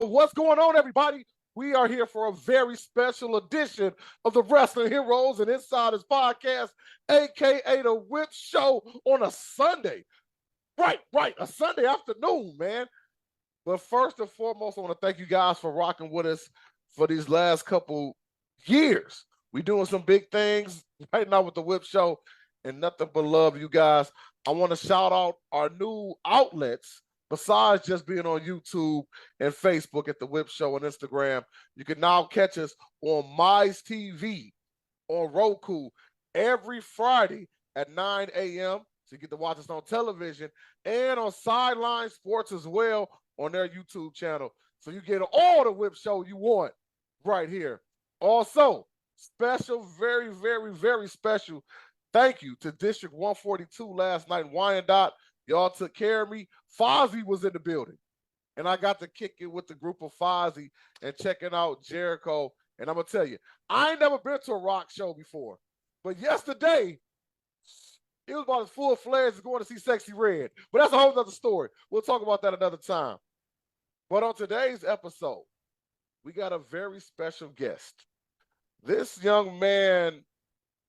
What's going on, everybody? We are here for a very special edition of the Wrestling Heroes and Insiders podcast, aka the Whip Show on a Sunday. Right, a Sunday afternoon, man. But first and foremost, I want to thank you guys for rocking with us for these last couple years. We're doing some big things right now with the Whip Show, and nothing but love, you guys. I want to shout out our new outlets. Besides just being on YouTube and Facebook at the Whip Show and Instagram, you can now catch us on Mize TV on Roku every Friday at 9 a.m. So you get to watch us on television and on Sideline Sports as well on their YouTube channel. So you get all the Whip Show you want right here. Also, special, very, very, very special thank you to District 142 last night in Wyandotte. Y'all took care of me. Fozzy was in the building, and I got to kick it with the group of Fozzy and checking out Jericho. And I'm going to tell you, I ain't never been to a rock show before, but yesterday, it was about as full-fledged as going to see Sexy Red. But that's a whole other story. We'll talk about that another time. But on today's episode, we got a very special guest. This young man,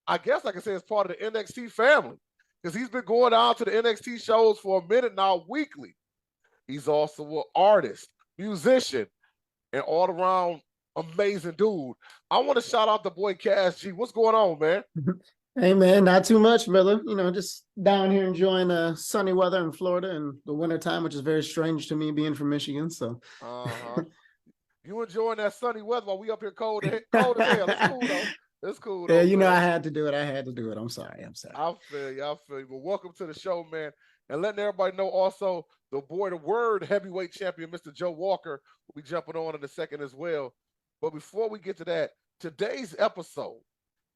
I guess I can say is part of the NXT family, because he's been going out to the NXT shows for a minute now, weekly. He's also an artist, musician, and all-around amazing dude. I want to shout out the boy Cass G. What's going on, man? Hey, man, not too much, brother. You know, just down here enjoying sunny weather in Florida in the wintertime, which is very strange to me being from Michigan. So, You enjoying that sunny weather while we up here cold as hell. It's cool, though. It's cool. Yeah, you know, I had to do it. I'm sorry. I feel you. But welcome to the show, man. And letting everybody know also the boy, the word heavyweight champion, Mr. Joe Walker, will be jumping on in a second as well. But before we get to that, today's episode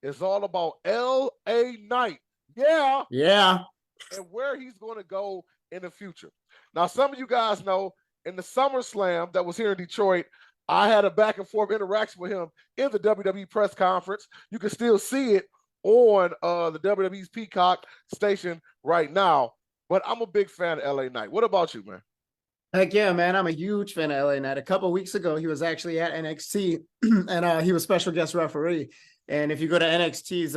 is all about L.A. Knight. Yeah. And where he's going to go in the future. Now, some of you guys know in the SummerSlam that was here in Detroit, I had a back and forth interaction with him in the WWE press conference. You can still see it on the WWE's Peacock station right now. But I'm a big fan of LA Knight. What about you, man? Heck yeah, man. I'm a huge fan of LA Knight. A couple of weeks ago, he was actually at NXT and he was special guest referee. And if you go to NXT's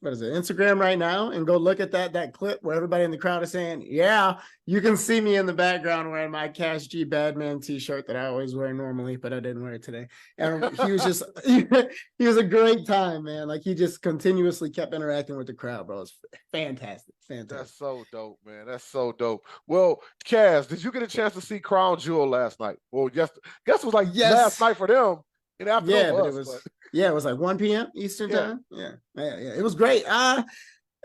Instagram right now and go look at that clip where everybody in the crowd is saying, yeah, you can see me in the background wearing my Cash G Badman t-shirt that I always wear normally, but I didn't wear it today. And he was just he was a great time, man. Like, he just continuously kept interacting with the crowd, bro. It's fantastic. That's so dope, man. That's so dope. Well, Kaz, did you get a chance to see Crown Jewel last night? Well, guess it was like last night for them. And after it was like 1 p.m. Eastern time. Yeah. It was great. I'll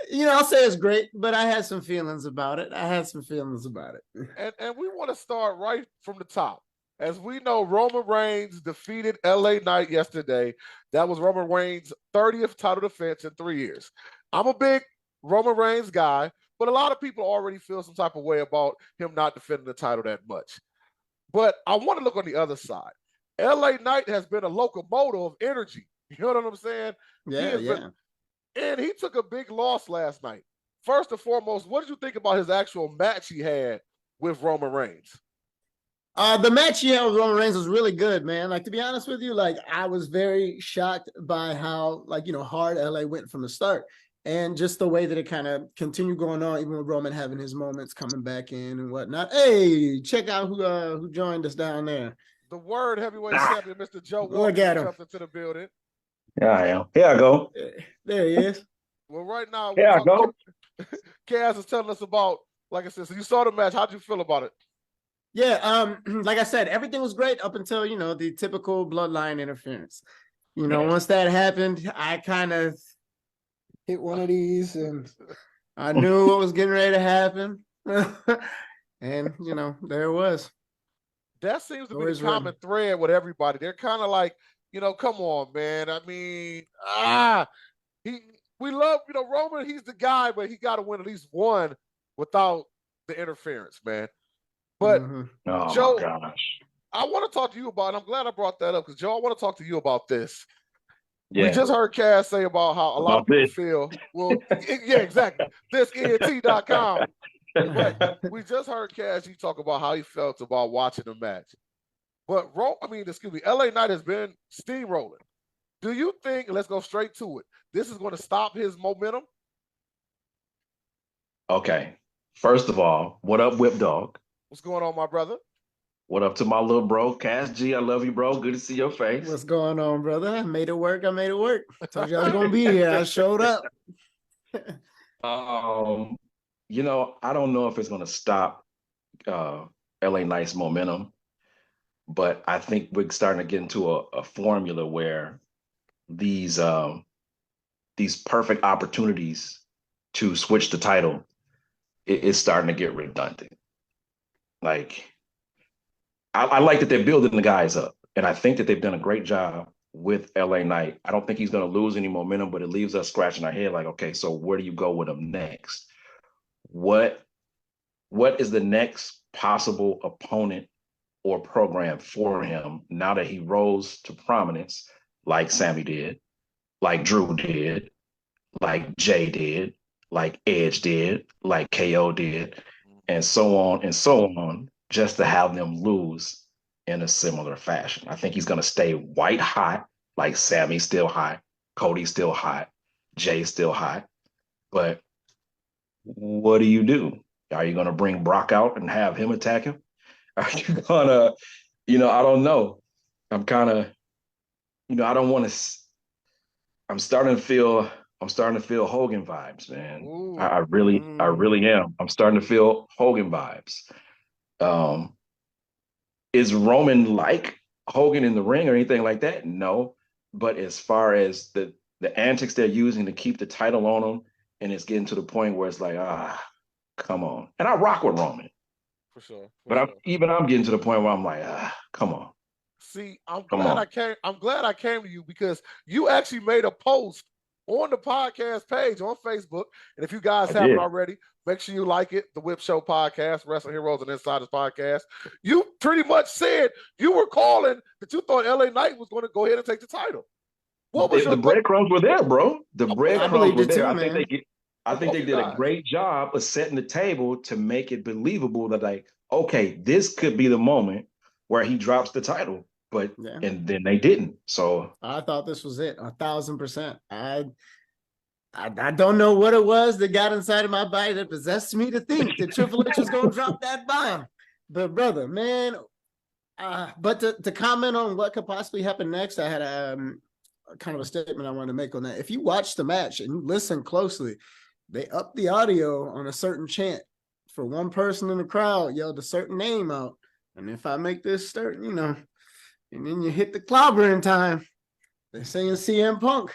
say it's great, but I had some feelings about it. And we want to start right from the top. As we know, Roman Reigns defeated LA Knight yesterday. That was Roman Reigns' 30th title defense in 3 years. I'm a big Roman Reigns guy, but a lot of people already feel some type of way about him not defending the title that much. But I want to look on the other side. LA Knight has been a locomotive of energy. You know what I'm saying? Yeah. And he took a big loss last night. First and foremost, what did you think about his actual match he had with Roman Reigns? The match he had with Roman Reigns was really good, man. Like, to be honest with you, like, I was very shocked by how, hard LA went from the start. And just the way that it kind of continued going on, even with Roman having his moments coming back in and whatnot. Hey, check out who joined us down there. The word heavyweight champion, Mr. Joe Walker, jumped into the building. Yeah, I am. Here I go. There he is. Well, right now, here I go. Kaz is telling us about, like I said, so you saw the match. How'd you feel about it? Yeah, like I said, everything was great up until, the typical bloodline interference. Once that happened, I kind of hit one of these and I knew what was getting ready to happen. And, there it was. That seems to be the common thread with everybody. They're kind of like, come on, man. I mean, we love, Roman, he's the guy, but he got to win at least one without the interference, man. But Joe, I want to talk to you about, and I'm glad I brought that up, because Joe, I want to talk to you about this. Yeah. We just heard Cass say about how a lot of people feel. Well, yeah, exactly. This ENT.com. But we just heard Cass talk about how he felt about watching the match. But LA Knight has been steamrolling. Do you think, let's go straight to it, this is going to stop his momentum? Okay. First of all, what up, Whip Dog? What's going on, my brother? What up to my little bro, Cass G? I love you, bro. Good to see your face. What's going on, brother? I made it work. I told you I was gonna be here. I showed up. I don't know if it's gonna stop LA Knight's momentum, but I think we're starting to get into a formula where these perfect opportunities to switch the title is starting to get redundant. Like, I like that they're building the guys up, and I think that they've done a great job with LA Knight. I don't think he's going to lose any momentum, but it leaves us scratching our head like, okay, so where do you go with him next? What is the next possible opponent or program for him now that he rose to prominence like Sammy did, like Drew did, like Jay did, like Edge did, like KO did, and so on, just to have them lose in a similar fashion. I think he's going to stay white hot, like Sammy's still hot, Cody's still hot, Jay's still hot. But what do you do? Are you going to bring Brock out and have him attack him? Are you going to, I don't know. I'm kind of, I don't want to, I'm starting to feel Hogan vibes, man. Ooh. I really am. I'm starting to feel Hogan vibes. Is Roman like Hogan in the ring or anything like that? No. But as far as the antics they're using to keep the title on him, and it's getting to the point where it's like, come on. And I rock with Roman. For sure. I'm getting to the point where I'm like, come on. See, I'm glad I came to you because you actually made a post on the podcast page on Facebook. And if you guys haven't already, make sure you like it. The Whip Show podcast, Wrestling Heroes and Insiders podcast. You pretty much said you were calling that you thought LA Knight was going to go ahead and take the title. What was the breadcrumbs were there, bro? The breadcrumbs were there. I think they did a great job of setting the table to make it believable that, like, okay, this could be the moment where he drops the title. But and then they didn't. So I thought this was it, 1,000%. I don't know what it was that got inside of my body that possessed me to think that Triple H was gonna drop that bomb. But brother, man, but to comment on what could possibly happen next, I had a kind of a statement I wanted to make on that. If you watch the match and you listen closely, they upped the audio on a certain chant. For one person in the crowd yelled a certain name out. And if I make this certain, and then you hit the clobbering time, they're saying CM Punk.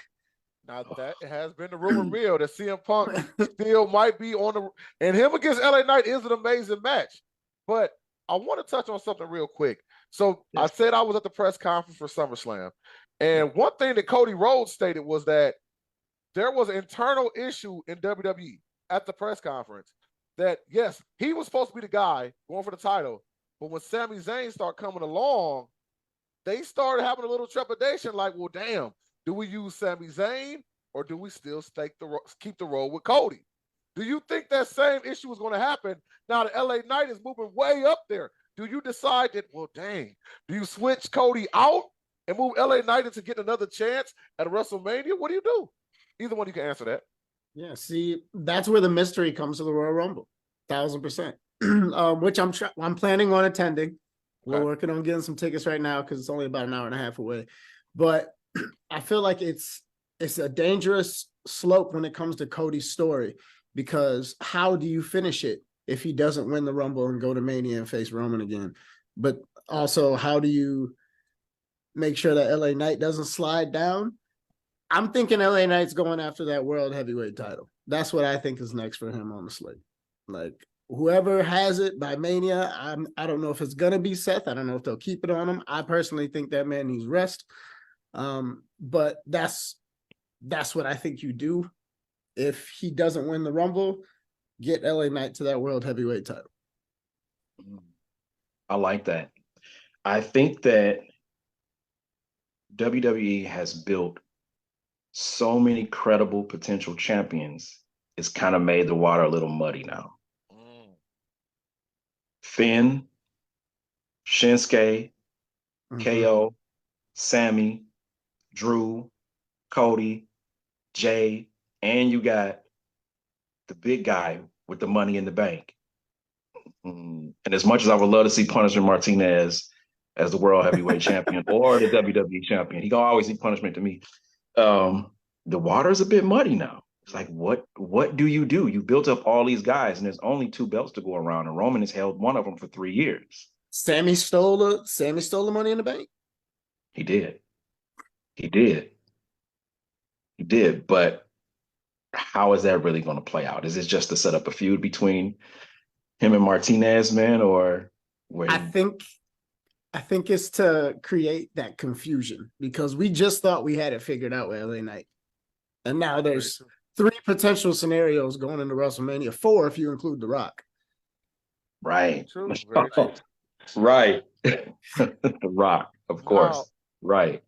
Now that has been the rumor mill that CM Punk still might be on the, and him against LA Knight is an amazing match. But I want to touch on something real quick. So I said I was at the press conference for SummerSlam. And one thing that Cody Rhodes stated was that there was an internal issue in WWE at the press conference that, yes, he was supposed to be the guy going for the title. But when Sami Zayn started coming along, they started having a little trepidation like, well, damn, do we use Sami Zayn or do we still keep the role with Cody? Do you think that same issue is going to happen now that LA Knight is moving way up there? Do you decide that, well, dang, do you switch Cody out and move LA Knight into getting another chance at WrestleMania? What do you do? Either one, you can answer that. Yeah, see, that's where the mystery comes to the Royal Rumble, 1,000%. Which I'm planning on attending. We're working on getting some tickets right now because it's only about an hour and a half away. But I feel like it's a dangerous slope when it comes to Cody's story, because how do you finish it if he doesn't win the Rumble and go to Mania and face Roman again? But also, how do you make sure that LA Knight doesn't slide down? I'm thinking LA Knight's going after that World Heavyweight title. That's what I think is next for him on the slate. Like, whoever has it by Mania, I don't know if it's going to be Seth. I don't know if they'll keep it on him. I personally think that man needs rest. But that's what I think you do. If he doesn't win the Rumble, get LA Knight to that World Heavyweight title. I like that. I think that WWE has built so many credible potential champions. It's kind of made the water a little muddy now. Finn, Shinsuke, KO, Sammy, Drew, Cody, Jay, and you got the big guy with the money in the bank. And as much as I would love to see Punishment Martinez as the world heavyweight champion or the WWE champion, he gonna always be Punishment to me. The water's a bit muddy now. It's like, what do? You built up all these guys, and there's only 2 belts to go around, and Roman has held one of them for 3 years. Sammy stole the money in the bank. He did. But how is that really going to play out? Is it just to set up a feud between him and Martinez, man, or where? I think it's to create that confusion because we just thought we had it figured out with LA Knight. And now there's 3 potential scenarios going into WrestleMania, 4 if you include The Rock. Right. True. Very true. Right. The Rock, of course. Now, right.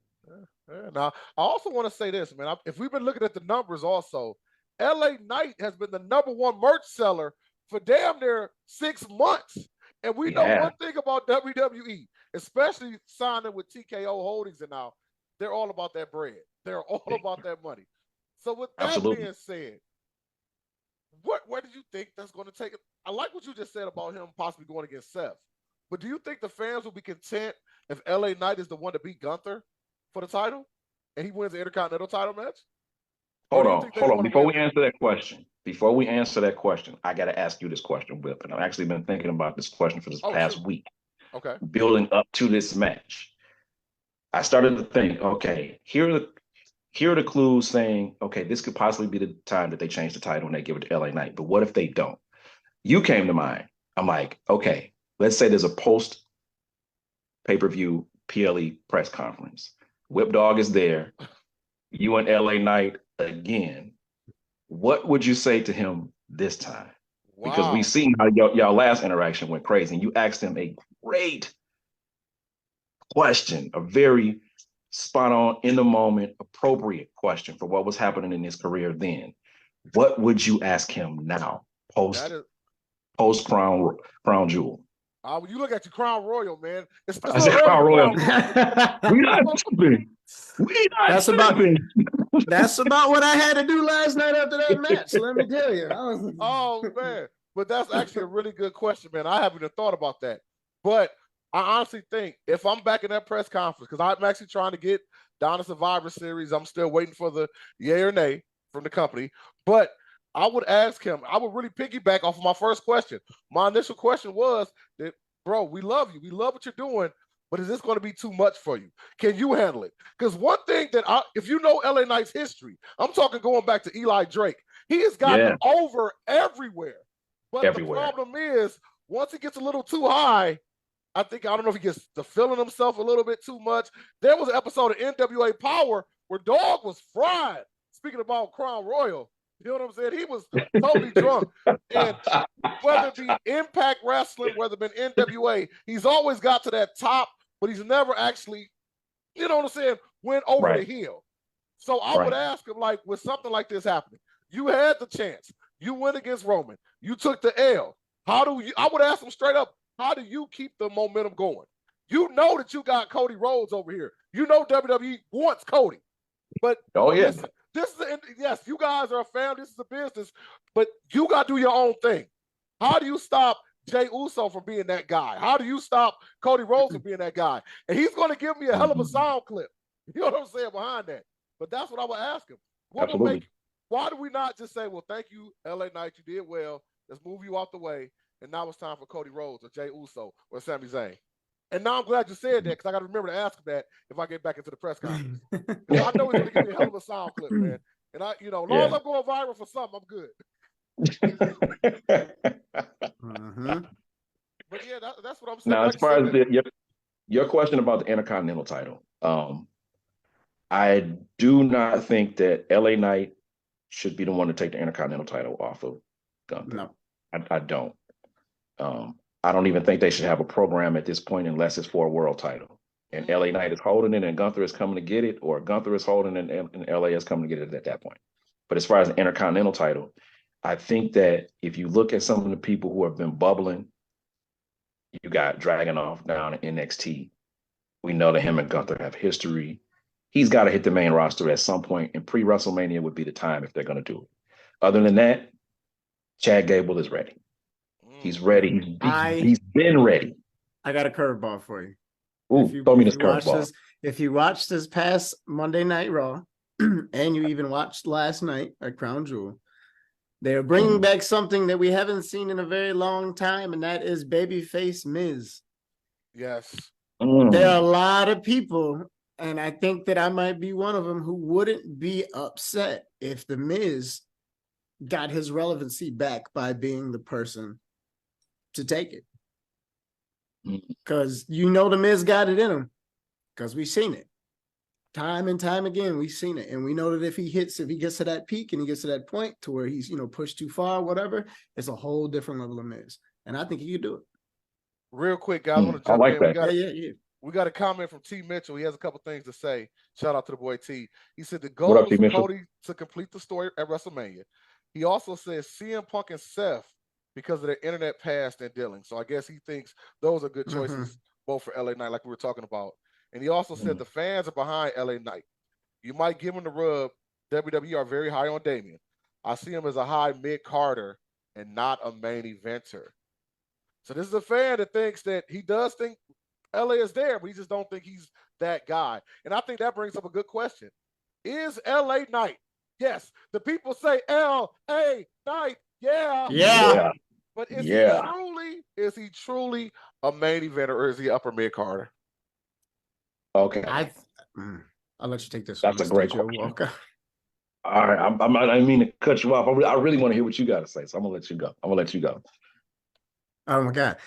Yeah, now, I also want to say this, man. If we've been looking at the numbers also, LA Knight has been the #1 merch seller for damn near 6 months. And we know one thing about WWE, especially signing with TKO Holdings and now, they're all about that bread. They're all about that money. So with that being said, where do you think that's going to take it? I like what you just said about him possibly going against Seth. But do you think the fans will be content if LA Knight is the one to beat Gunther for the title and he wins the Intercontinental title match? Hold on. Before we answer that question, I got to ask you this question, Whip. And I've actually been thinking about this question for this past week. Okay. Building up to this match, I started to think, okay, here are the clues saying, okay, this could possibly be the time that they change the title and they give it to LA Knight. But what if they don't? You came to mind. I'm like, okay, let's say there's a post pay-per-view PLE press conference. Whip Dog is there. You and LA Knight again. What would you say to him this time? Wow. Because we've seen how y'all last interaction went crazy. And you asked him a great question, a very spot on, in the moment, appropriate question for what was happening in his career then. What would you ask him now, post Crown Jewel? When you look at your Crown Royal, man, it's I said Crown Royal. We not tripping. That's about what I had to do last night after that match. Let me tell you. Oh man, but that's actually a really good question, man. I haven't even thought about that, but I honestly think if I'm back in that press conference, because I'm actually trying to get down to Survivor Series, I'm still waiting for the yay or nay from the company, but I would ask him, I would really piggyback off of my first question. My initial question was that, bro, we love you. We love what you're doing, but is this going to be too much for you? Can you handle it? Because one thing that if you know LA Knight's history, I'm talking going back to Eli Drake, he has gotten over everywhere. But the problem is, once he gets a little too high, I don't know if he gets to feeling himself a little bit too much. There was an episode of NWA Power where Dog was fried. Speaking about Crown Royal, you know what I'm saying? He was totally drunk. And whether it be Impact Wrestling, whether it been NWA, he's always got to that top, but he's never actually, you know what I'm saying, went over the hill. So I would ask him, like, with something like this happening, you had the chance. You went against Roman. You took the L. I would ask him straight up, how do you keep the momentum going? You know that you got Cody Rhodes over here. You know WWE wants Cody. But listen, yes, you guys are a family. This is a business, but you got to do your own thing. How do you stop Jey Uso from being that guy? How do you stop Cody Rhodes from being that guy? And he's going to give me a hell of a sound clip. You know what I'm saying behind that? But that's what I would ask him. Why do we not just say, well, thank you, LA Knight, you did well. Let's move you out the way. And now it's time for Cody Rhodes or Jey Uso or Sami Zayn. And now I'm glad you said that because I got to remember to ask him that if I get back into the press conference. I know he's going to give me a hell of a sound clip, man. And as long as I'm going viral for something, I'm good. But yeah, that's what I'm saying. Now, as far as your question about the Intercontinental title, I do not think that LA Knight should be the one to take the Intercontinental title off of Gunther. No, I don't. I don't even think they should have a program at this point unless it's for a world title. And LA Knight is holding it and Gunther is coming to get it, or Gunther is holding it and LA is coming to get it at that point. But as far as the Intercontinental title, I think that if you look at some of the people who have been bubbling, you got Dragunov down in NXT, We know that him and Gunther have history. He's got to hit the main roster at some point, and pre-WrestleMania would be the time if they're going to do it. Other than that, Chad Gable is ready. He's ready. He's been ready. I got a curveball for you. Ooh, throw me this curveball. If you watched this past Monday Night Raw, and you even watched last night at Crown Jewel, they are bringing back something that we haven't seen in a very long time, and that is babyface Miz. Yes. There are a lot of people, and I think that I might be one of them, who wouldn't be upset if the Miz got his relevancy back by being the person to take it. Because the Miz got it in him, because we've seen it time and time again. We've seen it, and we know that if he gets to that peak and he gets to that point to where he's pushed too far, whatever, it's a whole different level of Miz, and I think he could do it. Real quick, guys, I want to jump in. That. We got a comment from T Mitchell. He has a couple things to say. Shout out to the boy T. He said the goal was for Cody to complete the story at WrestleMania. He also says CM Punk and Seth because of their internet past and dealing. So I guess he thinks those are good choices, both for LA Knight, like we were talking about. And he also said the fans are behind LA Knight. You might give him the rub. WWE are very high on Damian. I see him as a high mid-carder and not a main eventer. So this is a fan that thinks that he does think LA is there, but he just don't think he's that guy. And I think that brings up a good question. Is LA Knight? Yes. The people say LA Knight. Yeah. But is he truly a main eventer, or is he upper mid-carder? Okay. I'll let you take this. That's a great question. Okay. All right. I didn't mean to cut you off. I really want to hear what you got to say, so I'm gonna let you go. Oh my God.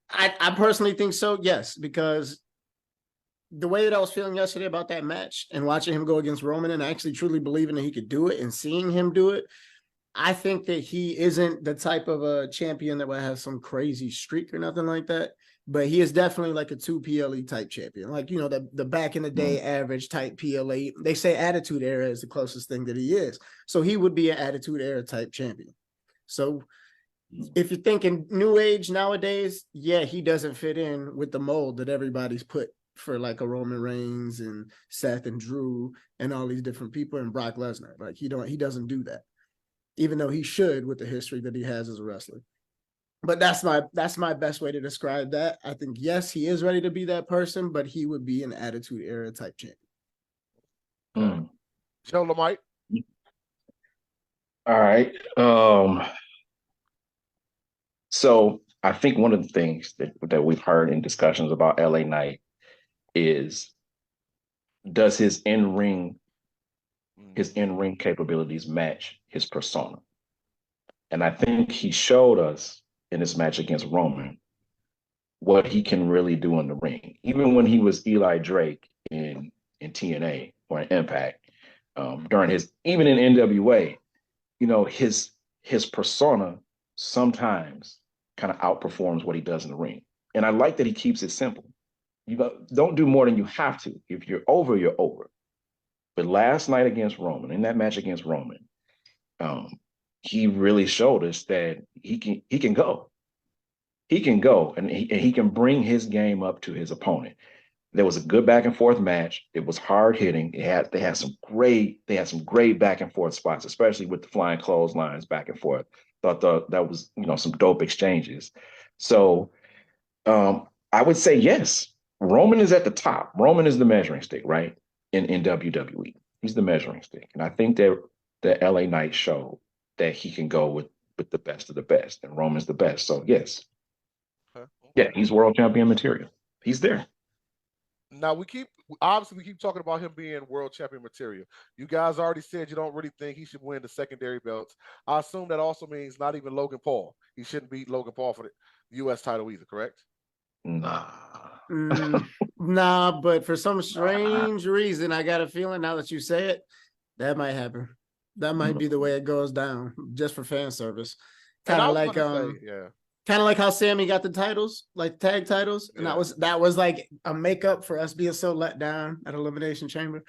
I personally think so, yes, because the way that I was feeling yesterday about that match and watching him go against Roman and actually truly believing that he could do it and seeing him do it, I think that he isn't the type of a champion that would have some crazy streak or nothing like that. But he is definitely like a 2 PLE type champion. Like, the back in the day average type PLE. They say Attitude Era is the closest thing that he is. So he would be an Attitude Era type champion. So if you're thinking new age nowadays, yeah, he doesn't fit in with the mold that everybody's put for like a Roman Reigns and Seth and Drew and all these different people and Brock Lesnar. Like he doesn't do that, even though he should with the history that he has as a wrestler. But that's my best way to describe that. I think, yes, he is ready to be that person, but he would be an Attitude Era type champion. Joe Lamite. All right. So I think one of the things that we've heard in discussions about LA Knight is, does his in-ring capabilities match his persona? And I think he showed us in this match against Roman what he can really do in the ring. Even when he was Eli Drake in TNA or in Impact, even in NWA, his persona sometimes kind of outperforms what he does in the ring. And I like that he keeps it simple. Don't do more than you have to. If you're over, you're over. But last night against Roman, in that match against Roman, he really showed us that he can go. He can go, and he can bring his game up to his opponent. There was a good back and forth match. It was hard hitting. They had some great back and forth spots, especially with the flying clotheslines back and forth. Thought that was some dope exchanges. So I would say yes. Roman is at the top. Roman is the measuring stick, right? In WWE, he's the measuring stick, and I think that LA Knight showed that he can go with the best of the best, and Roman's the best. So yes, yeah, he's world champion material. He's there. Now we keep talking about him being world champion material. You guys already said you don't really think he should win the secondary belts. I assume that also means not even Logan Paul. He shouldn't beat Logan Paul for the U.S. title either, correct? Nah. Nah, but for some strange reason, I got a feeling now that you say it, that might happen. That might be the way it goes down, just for fan service. Kind of like how Sammy got the titles, like tag titles, and that was like a makeup for us being so let down at Elimination Chamber.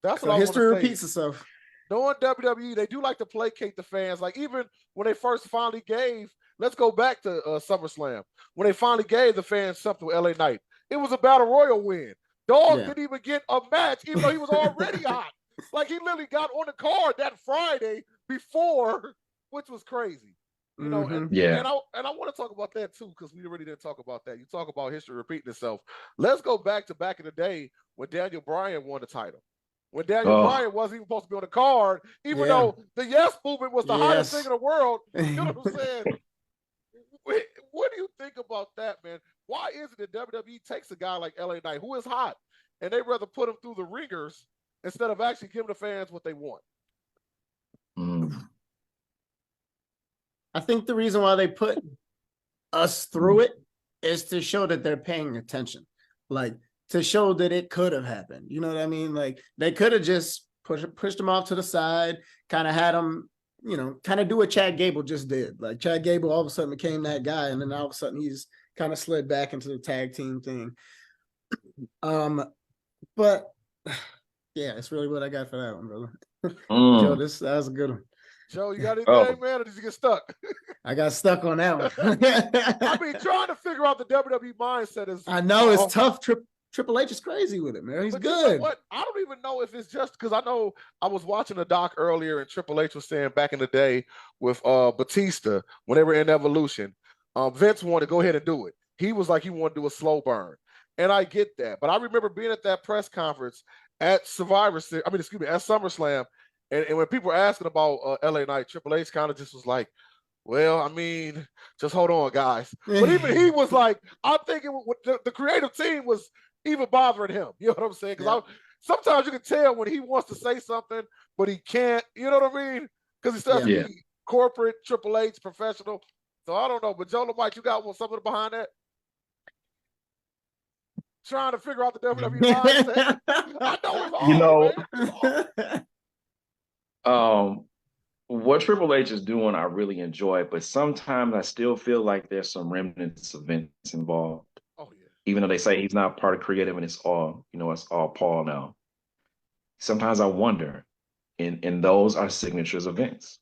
That's so what history repeats itself. Knowing WWE, they do like to placate the fans. Like even when they first finally gave, let's go back to SummerSlam, when they finally gave the fans something with LA Knight. it was a battle royal win. Dog Yeah. didn't even get a match, even though he was already hot. Like he literally got on the card that Friday before, which was crazy. You know, and Yeah. and I want to talk about that too, because we already didn't talk about that. You talk about history repeating itself. Let's go back in the day when Daniel Bryan won the title. When Daniel Bryan wasn't even supposed to be on the card, even though the Yes Movement was the hottest thing in the world. You know what I'm saying? What do you think about that, man? Why is it that WWE takes a guy like LA Knight, who is hot, and they rather put him through the ringers instead of actually giving the fans what they want? I think the reason why they put us through it is to show that they're paying attention, like to show that it could have happened. You know what I mean? Like they could have just pushed him off to the side, kind of had him, you know, kind of do what Chad Gable just did. Like Chad Gable all of a sudden became that guy, and then all of a sudden he's kind of slid back into the tag team thing. But yeah, it's really what I got for that one, brother. Joe, that was a good one. Joe, you got anything, man, or did you get stuck? I got stuck on that one. I mean, trying to figure out the WWE mindset is. I know it's tough. Triple H is crazy with it, man. He's good. You know what? I don't even know if it's just because I know I was watching a doc earlier, and Triple H was saying back in the day with Batista when they were in Evolution, Vince wanted to go ahead and do it. He was like he wanted to do a slow burn, and I get that. But I remember being at that press conference at at SummerSlam. And when people were asking about LA Knight, Triple H kind of just was like, well, I mean, just hold on, guys. But even he was like, I'm thinking the creative team was even bothering him. You know what I'm saying? Because sometimes you can tell when he wants to say something, but he can't. You know what I mean? Because he says to be corporate, Triple H, professional. So I don't know. But Joe Lamite, you got something behind that? Trying to figure out the WWE mindset. I know it's hard, what Triple H is doing, I really enjoy, but sometimes I still feel like there's some remnants of Vince involved. Oh yeah. Even though they say he's not part of creative and it's all Paul now. Sometimes I wonder, and those are signatures of Vince.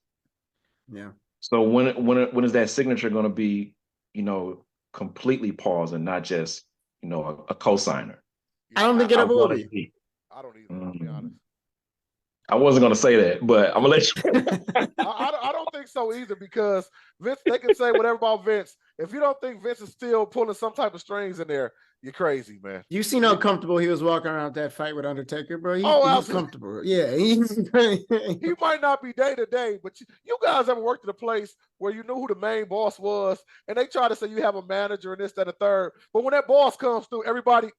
Yeah. So when is that signature going to be, completely Paul's and not just, a co-signer? I don't think it ever will be. I don't either, I'll be honest. I wasn't going to say that, but I'm going to let you. I don't think so either, because Vince, they can say whatever about Vince. If you don't think Vince is still pulling some type of strings in there, you're crazy, man. You seen how comfortable he was walking around that fight with Undertaker, bro? He's comfortable. Yeah, he might not be day to day, but you guys ever worked at a place where you knew who the main boss was, and they try to say you have a manager and this, that, and the third, but when that boss comes through, everybody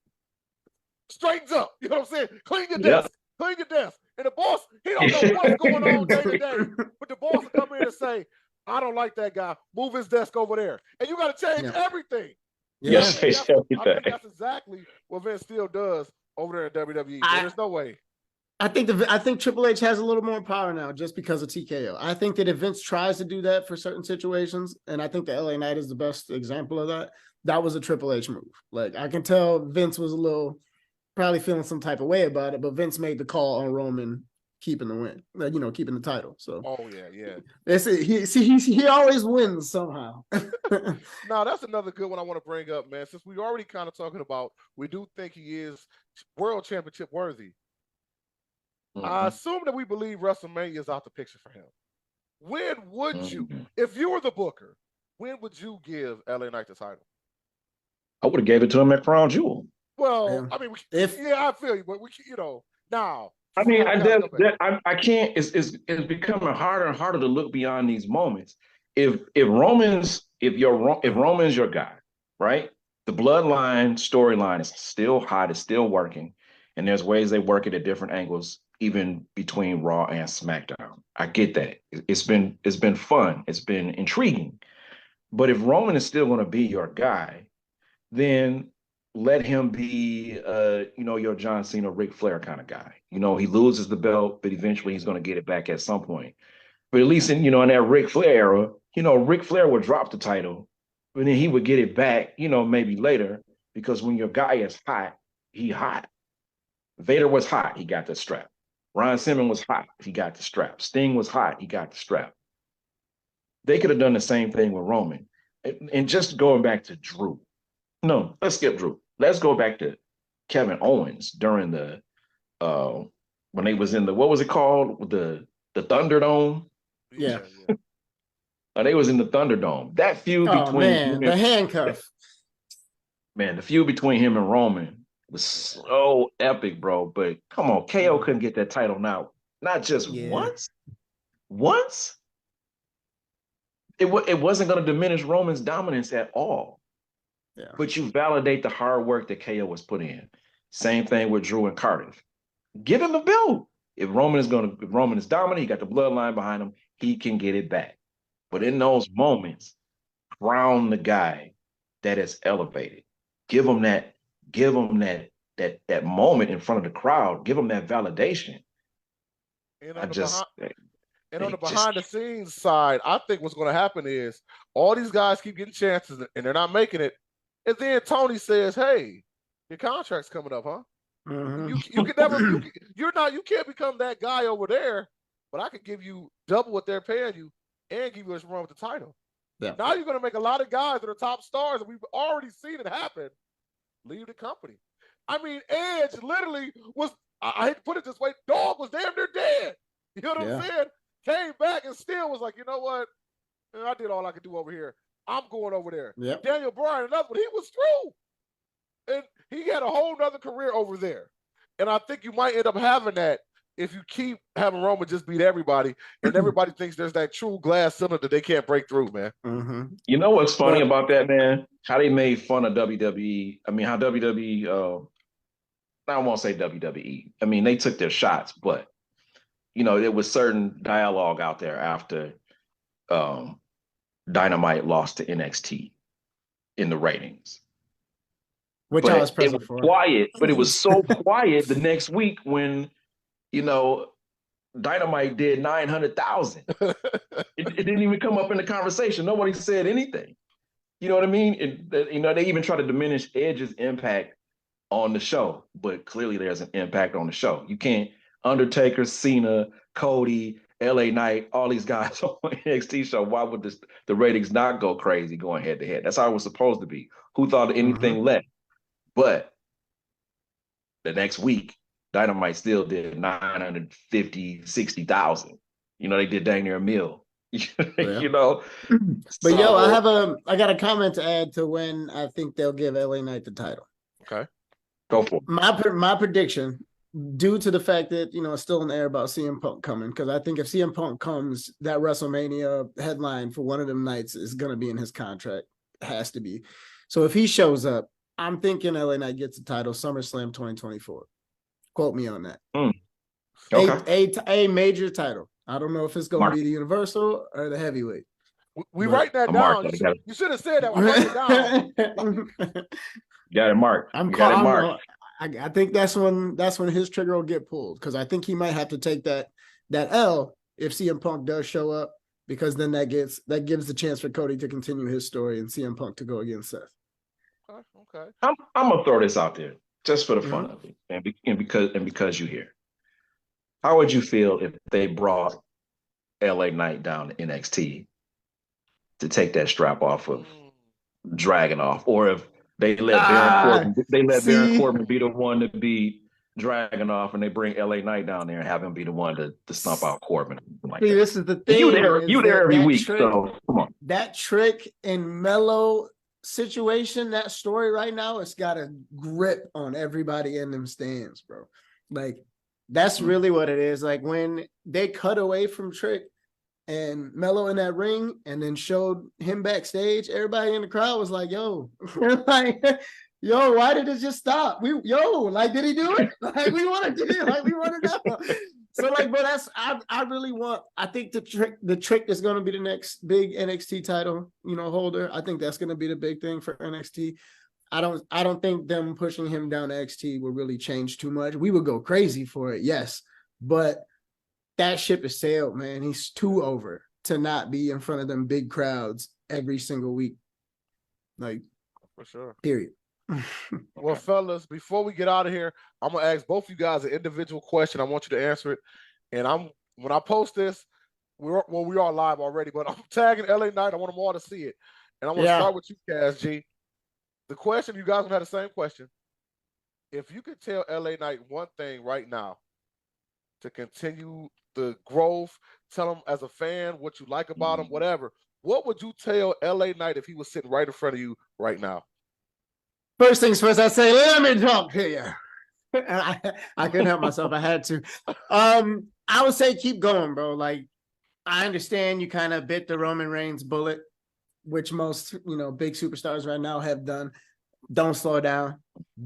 straightens up. You know what I'm saying? Clean your desk. Clean your desk. And the boss, he don't know what's going on day to day, but the boss will come in and say, I don't like that guy. Move his desk over there. And you got to change everything. Yes, I think that's exactly what Vince still does over there at WWE. There's no way. I think Triple H has a little more power now just because of TKO. I think that if Vince tries to do that for certain situations, and I think the LA Knight is the best example of that, that was a Triple H move. Like, I can tell Vince was probably feeling some type of way about it, but Vince made the call on Roman keeping the win, keeping the title. So he always wins somehow. Now that's another good one I want to bring up, man. Since we're already kind of talking about, we do think he is world championship worthy. I assume that we believe WrestleMania is out the picture for him. When would you, if you were the booker, when would you give LA Knight the title? I would have gave it to him at Crown Jewel. Well, I mean, I feel you, but now. I mean, I can't. It's becoming harder and harder to look beyond these moments. If Roman's your guy, right? The bloodline storyline is still hot, it's still working, and there's ways they work it at different angles, even between Raw and SmackDown. I get that. It's been fun. It's been intriguing. But if Roman is still going to be your guy, then let him be, your John Cena, Ric Flair kind of guy. He loses the belt, but eventually he's going to get it back at some point. But at least in that Ric Flair era, Ric Flair would drop the title, but then he would get it back, maybe later, because when your guy is hot, he hot. Vader was hot, he got the strap. Ron Simmons was hot, he got the strap. Sting was hot, he got the strap. They could have done the same thing with Roman. And just going back to Drew. No, let's skip Drew. let's go back to Kevin Owens during the when they was in the, what was it called? The Thunderdome. Yeah. They was in the Thunderdome. That feud Oh between man, the handcuff. man, the feud between him and Roman was so epic, bro. But come on, KO couldn't get that title now. Not just once. Once. It wasn't going to diminish Roman's dominance at all. Yeah. But you validate the hard work that KO was put in. Same thing with Drew and Cardiff. Give him the belt. If Roman is dominant, he got the bloodline behind him, he can get it back. But in those moments, crown the guy that is elevated. Give him that moment in front of the crowd. Give him that validation. And on the behind the scenes side, I think what's going to happen is all these guys keep getting chances and they're not making it. And then Tony says, "Hey, your contract's coming up, huh? Mhm. You can never, you can't become that guy over there, but I can give you double what they're paying you and give you a run with the title." Yeah. Now you're going to make a lot of guys that are top stars, and we've already seen it happen, leave the company. I mean, Edge literally was, I hate to put it this way, dog was damn near dead. You know what I'm saying? Came back and still was like, you know what? Man, I did all I could do over here. I'm going over there. Yep. Daniel Bryan, another one, he was through. And he had a whole nother career over there. And I think you might end up having that if you keep having Roman just beat everybody and everybody thinks there's that true glass ceiling that they can't break through, man. Mm-hmm. You know what's funny about that, man? How they made fun of WWE. I mean, how WWE, I won't say WWE. I mean, they took their shots, but, you know, there was certain dialogue out there after Dynamite lost to NXT in the ratings. Which I was present for. Quiet, but it was so quiet the next week when, you know, Dynamite did 900,000. It didn't even come up in the conversation. Nobody said anything. You know what I mean? You know, they even try to diminish Edge's impact on the show, but clearly there's an impact on the show. You can't, Undertaker, Cena, Cody, LA Knight, all these guys on NXT show. Why would the ratings not go crazy going head to head? That's how it was supposed to be. Who thought of anything less? But the next week, Dynamite still did 950, 60,000. You know, they did dang near a meal. You know? But I got a comment to add to when I think they'll give LA Knight the title. Okay. Go for it. My prediction, due to the fact that, you know, it's still in the air about CM Punk coming, because I think if CM Punk comes, that WrestleMania headline for one of them nights is going to be in his contract. It has to be. So if he shows up, I'm thinking LA Knight gets the title SummerSlam 2024. Quote me on that. Okay. A major title. I don't know if it's going to be the Universal or the heavyweight. We write that down. You should have said that. Write it down. Got it marked. I think that's when his trigger will get pulled, because I think he might have to take that L if CM Punk does show up, because then that gives the chance for Cody to continue his story and CM Punk to go against Seth. Okay. I'm gonna throw this out there just for the fun of it, and because you're here. How would you feel if they brought LA Knight down to NXT to take that strap off of Dragunov, or if they let Baron Corbin be the one to beat Dragunov, and they bring LA Knight down there and have him be the one to stomp out Corbin? This is the thing. You there every week, so come on. That Trick and Mello situation, that story right now, it's got a grip on everybody in them stands, bro. Like, that's really what it is. Like, when they cut away from Trick and Mello in that ring and then showed him backstage, everybody in the crowd was like, yo, like, yo, why did it just stop? Did he do it? Like, we want to do it. Like, we want to know. So, like, bro, I think the Trick is going to be the next big NXT title, you know, holder. I think that's going to be the big thing for NXT. I don't think them pushing him down to NXT will really change too much. We would go crazy for it, yes, but that ship has sailed, man. He's too over to not be in front of them big crowds every single week. Like, for sure. Period. Well, fellas, before we get out of here, I'm gonna ask both you guys an individual question. I want you to answer it. And when I post this, we are live already, but I'm tagging LA Knight. I want them all to see it. And I'm gonna start with you, Kaz G. The question, you guys gonna have the same question. If you could tell LA Knight one thing right now to continue the growth, tell him as a fan what you like about him, whatever, what would you tell LA Knight if he was sitting right in front of you right now? First things first, I say, let me jump here. I couldn't help myself. I had to. I would say keep going, bro. Like, I understand you kind of bit the Roman Reigns bullet, which most, big superstars right now have done. Don't slow down.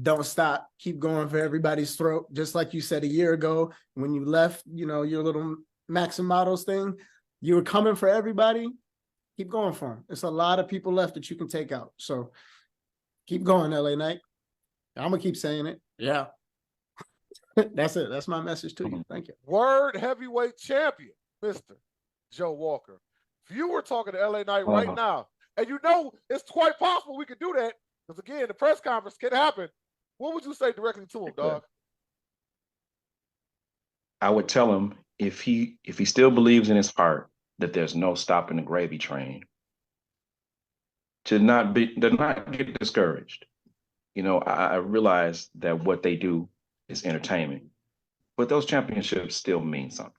Don't stop. Keep going for everybody's throat. Just like you said a year ago when you left, your little Maxim Models thing, you were coming for everybody. Keep going for them. There's a lot of people left that you can take out. So keep going, LA Knight. I'm going to keep saying it. Yeah. That's it. That's my message to you. Thank you. Word heavyweight champion, Mr. Joe Walker. If you were talking to LA Knight right now, and it's quite possible we could do that, because again, the press conference can happen, what would you say directly to him, dog? I would tell him if he still believes in his heart that there's no stopping the gravy train, to not get discouraged. I realize that what they do is entertainment, but those championships still mean something.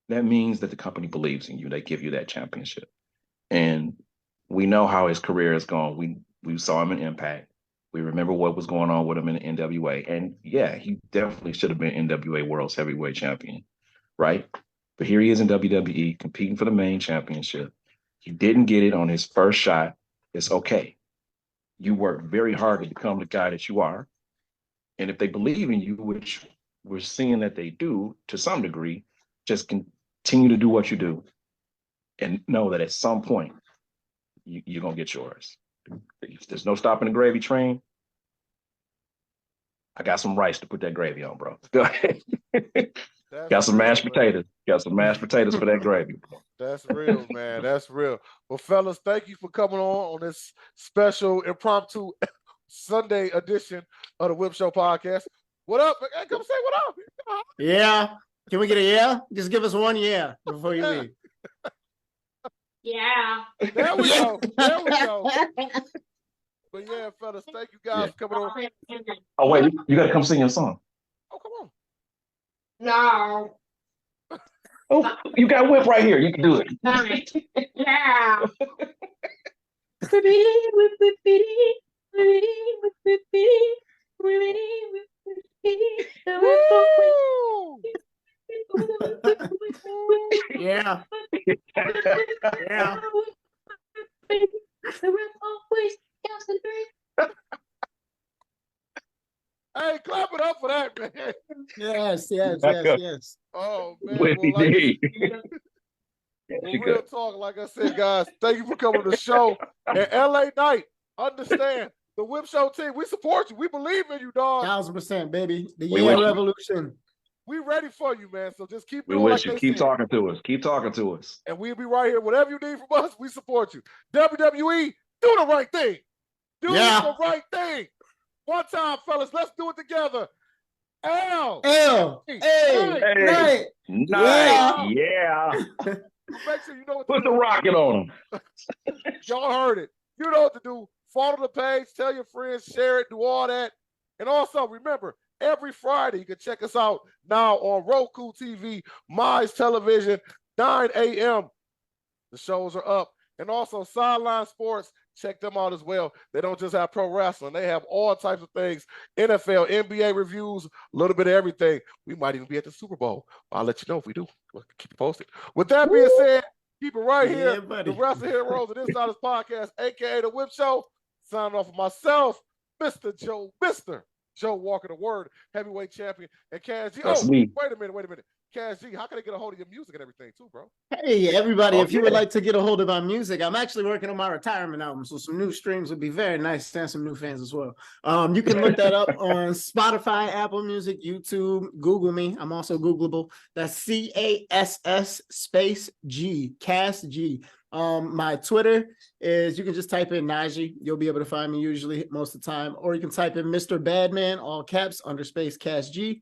That means that the company believes in you. They give you that championship. And we know how his career has gone. We saw him in Impact. We remember what was going on with him in the NWA. And yeah, he definitely should have been NWA World's Heavyweight Champion, right? But here he is in WWE competing for the main championship. He didn't get it on his first shot. It's okay. You worked very hard to become the guy that you are. And if they believe in you, which we're seeing that they do to some degree, just continue to do what you do and know that at some point you're going to get yours. If there's no stopping the gravy train, I got some rice to put that gravy on, bro. Go ahead. Got some mashed potatoes. Got some mashed potatoes for that gravy. That's real, man. That's real. Well, fellas, thank you for coming on this special impromptu Sunday edition of the Whip Show podcast. What up? Hey, come say what up. Yeah. Can we get a yeah? Just give us one yeah before you leave. Yeah. There we go. There we go. But yeah, fellas, thank you guys for coming on. Oh, wait, you got to come sing your song. Oh, come on. No. Oh, you got Whip right here. You can do it. Yeah. Yeah. Yeah. Hey, clap it up for that, man. Yes. Oh, man. Whippy Well, D. real talk, like I said, guys, thank you for coming to the show. And LA Knight, understand, the Whip Show team, we support you. We believe in you, dog. 1,000%, baby. The We yeah wish you- revolution. We ready for you, man. So just keep We doing wish like you they keep said. talking to us. Keep talking to us. And we'll be right here. Whatever you need from us, we support you. WWE, do the right thing. Do the right thing. One time, fellas, let's do it together. L. Hey. Nice. Yeah. Make sure you know what to Put the do. rocket on him. Y'all heard it. You know what to do. Follow the page, tell your friends, share it, do all that. And also, remember, every Friday, you can check us out now on Roku TV, Mize Television, 9 a.m. The shows are up. And also, Sideline Sports, check them out as well. They don't just have pro wrestling. They have all types of things, NFL, NBA reviews, a little bit of everything. We might even be at the Super Bowl. I'll let you know if we do. We'll keep you posted. With that being said, keep it right here. Buddy. The Wrestling Heroes of Insiders Podcast, a.k.a. The Whip Show. Signing off of myself, Mr. Joe Walker, the Word Heavyweight Champion, and Cass G. That's me. Wait a minute. Cass G, how can I get a hold of your music and everything too, bro? Hey, everybody, if you would like to get a hold of our music, I'm actually working on my retirement album, so some new streams would be very nice and some new fans as well. You can look that up on Spotify, Apple Music, YouTube, Google me. I'm also Googleable. That's CASS space G, Cass G. My Twitter is, you can just type in Najee. You'll be able to find me usually most of the time, or you can type in Mr. Badman, all caps, underspace Cass G.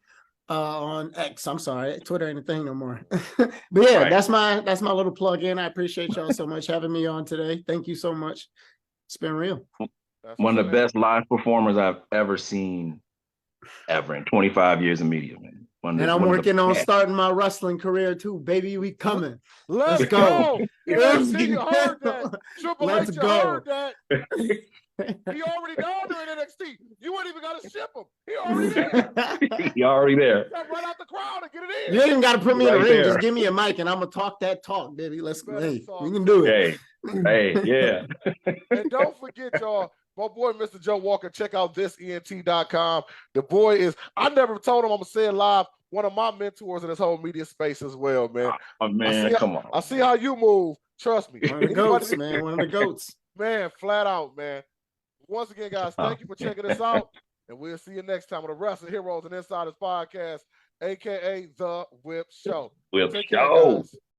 On X. I'm sorry, Twitter ain't a thing no more. But yeah, that's my little plug in. I appreciate y'all so much having me on today. Thank you so much. It's been real. That's One of the what's best live performers I've ever seen ever in 25 years of media, man. And I'm working on starting my wrestling career too, baby. We coming. Let's go. go. Let's NXT, you go. heard that. Triple Let's H, you go. heard that. He already down there in NXT. You ain't even got to ship him. He already there. You already there. Got right out the crowd and get it in. You ain't even got to put me in Right the ring. there. Just give me a mic and I'm gonna talk that talk, baby. Let's Better hey, talk. we can do it. Hey, yeah. And don't forget, y'all, my boy, Mr. Joe Walker, check out thisent.com. The boy is, I never told him I'm going to say it live, one of my mentors in this whole media space as well, man. Oh, man, come on. I see how you move. Trust me. One of the goats, man. One of the goats. Man, flat out, man. Once again, guys, thank you for checking us out. And we'll see you next time on the Wrestling Heroes and Insiders podcast, a.k.a. The Whip Show. Whip Take care, Show. guys.